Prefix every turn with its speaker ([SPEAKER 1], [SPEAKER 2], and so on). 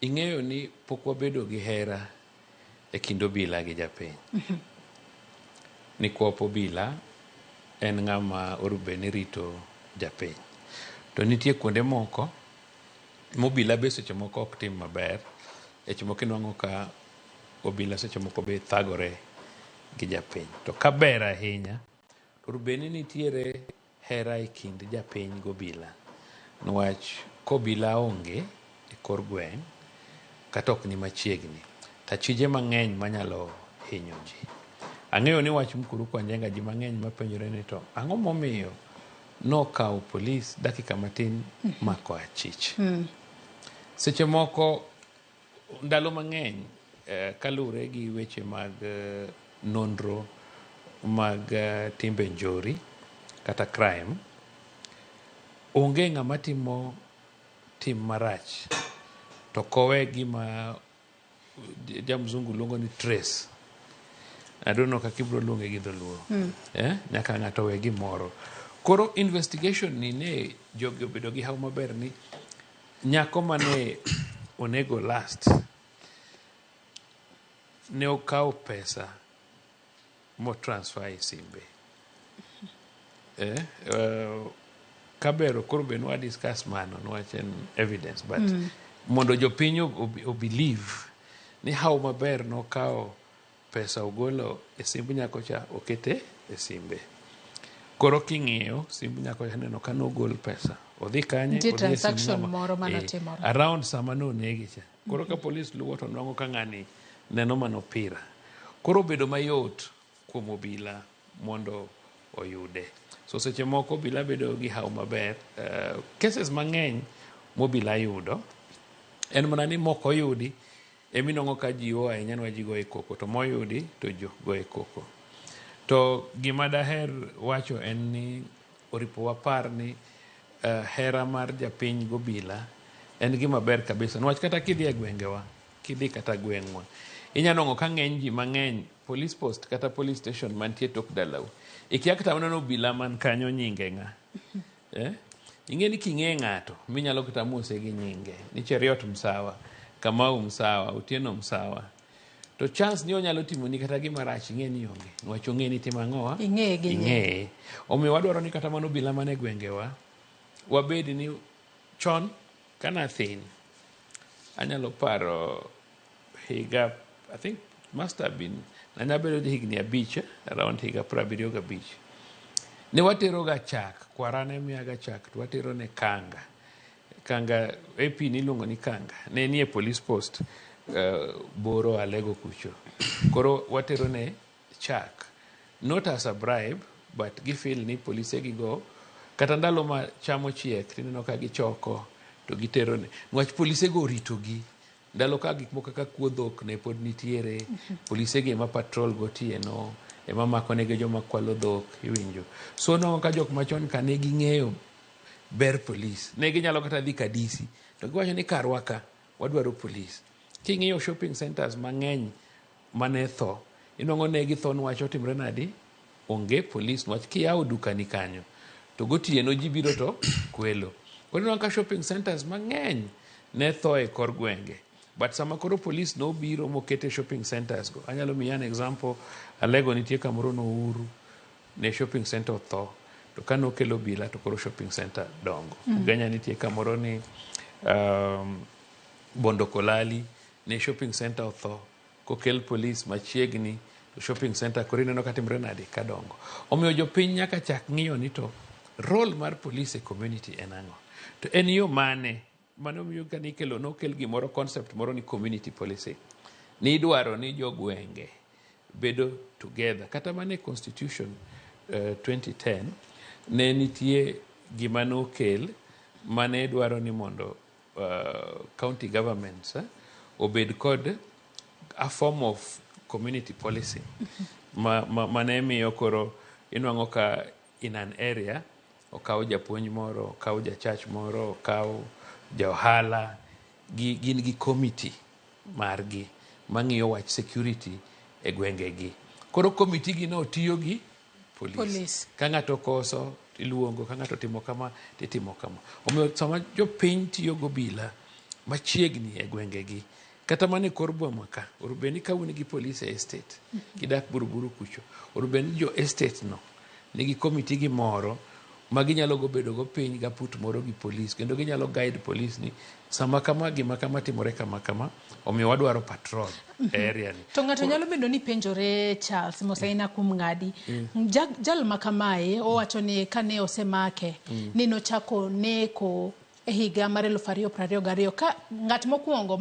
[SPEAKER 1] Ing'eyo ni pok wabedo gi hera e kind obila gi japiny. Nikwop obila en ng'ama orubeni rito japiny. To nitie kuonde moko mobila be seche moko ok tim maber. Seche moko inwang'o ka obila seche moko be thagore gi japiny. To kaber ahinya, orubeni nitiere hera e kind japiny gobila. Nwach kobila onge e kor gweng' kata ok ni machiegni, tachije mang'eny manyalo hinyo ji. Ang'eyo ni wach mkuru kwa njenga ji mang'eny mapenjore ni to ang'o momiyo nokawo polis dakika matin mako achich. Seche moko ndalo mang'eny kalure gi weche mag nonro mag timbe njori kata crime, onge ng'ama timo tim marach to kowe gima jamzungu luongo ni trace. I don't know kaka ibro luonge gi dholuo. Nyaka ng'ato we gimoro. Koro investigation ni ne jogi obedo gi haw maber ni nyako mane onego last ne okawo pesa mo transfer e simbe. Kabero koro be nwa discuss mano nwach en evidence, but mondo jopiny obelieve ni haw maber nokawo pesa ogolo e simb nyako cha okete e simbe. Koro king'iyo simb nyako cha neno ka nogol pesa odhi kanye, odhi
[SPEAKER 2] transaction moro manotimore
[SPEAKER 1] around sama nonegi cha. Koro ka polis luwo to nwang'o ka ng'ani neno manopira. Koro bedo mayot kuom obila mondo oyude. So seche moko obila bedo gi haw maber. Cases mang'eny mobila yudo en mana ni moko yudi eminong'o ka ji o ahinya nwa ji goye koko, to moyudi to jo goye koko. To gima daher wacho en ni oripo wapar ni hera mar japiny gobila en gima ber kabisa. Nwach kata kidhi e gwengewa, kidhi kata gweng'wa, inyanong'o ka ng'eny ji mang'eny police post kata police station mantie tok dalau. Ikia kata maneno obila man kanyo nyinge ng'a. Ing'e ni king'e ng'ato minyalo kata mose gi nyinge. Ni Cheriot Msawa, Kamau Msawa, Otieno Msawa. To chance ni onyalo timo ni kata gima rach ing'e ni onge. Nwach ong'e ni timo ang'owa? Ing'e. Omiyo wadwaro ni kata mano obila mane gwengewa wabed ni chon kana thin. Anyalo paro higa, I think must have been, nanyabedo higni 5, around higa 75. Ne watero ga chak, kwarane miyaga chak, to watero ne kanga. Kanga, epi nilungo ni kanga. Ne nie police post, Boro Alego kucho. Koro watero ne chak. Not as a bribe, but gifil ni police gigo. Kata ndalo ma chamo chiek, tineno ka gichoko, to gitero ne. Nwach police go rito gi. Ndalo ka gik moko kaka kuodhok ne pod nitiere. Police gi ema patrol gotieno. Ema mako nege joma kwalo dhok, iwinjo. So no ka jok machon ka ne ging'eyo ber police. Ne ginyalo kata dhi kadisi. To giwacho ni karwa ka, wadwaro police. King'iyo shopping centers mang'eny mane tho, inwang'o ne githo nwach otimre nadi? Onge police nwach kiyawo duka ni kanyo. To gotieno ji biro to kwelo. Koro inwang'o ka shopping centers mang'eny ne tho e kor gwenge. But sama koro police no biro mokete shopping centers go. Anyalo miya an example, Alego nitie kamoro no uru, ne shopping center tho. To ka nokelo bila to koro shopping center dongo. Ugenya nitie kamoro ni Bondo Kolali, ne shopping center tho. Kokel police machiegni to shopping center koro ineno katimre nadi kadongo. Omiyo jopiny nyaka chak ng'iyo ni to role mar police e community en ang'o. To en yo mane mano miyo ka nikelo nokel gimoro concept moro ni community policy. Ni idwaro ni jogwenge bedo together. Kata mane constitution 2010 ne nitie gima nokel mane dwaro ni mondo county governments obed kod a form of community policy. Mane miyo koro inwang'o ka in an area okaw japuonj moro, okaw jachach moro, okaw johala, gin gi committee margi mang'iyo wach security e gwenge gi. Koro committee gi no tiyo gi police. Ka ng'ato koso iluongo ka ng'ato timo kama titimo kama. Omiyo sama jopiny tiyo gobila machiegni e gwengegi kata mana e kor boma ka, orubeni ka un gi polisi e estate kidak Buruburu kucho, orubeni jo estate no nigi komiti gi moro ma ginyalo bedo go piny gaput moro gi polis, kendo ginyalo guide polis ni sama kama gima kama timore kama kama, omiyo wadwaro patrol e area ni.
[SPEAKER 2] To ng'ato nyalo bedo ni penjore Charles Mosaina kum ng'adi. Jal makamae owacho ni kane osemake ni nochako neko e higa mar 2022 ka ng'at mokwongo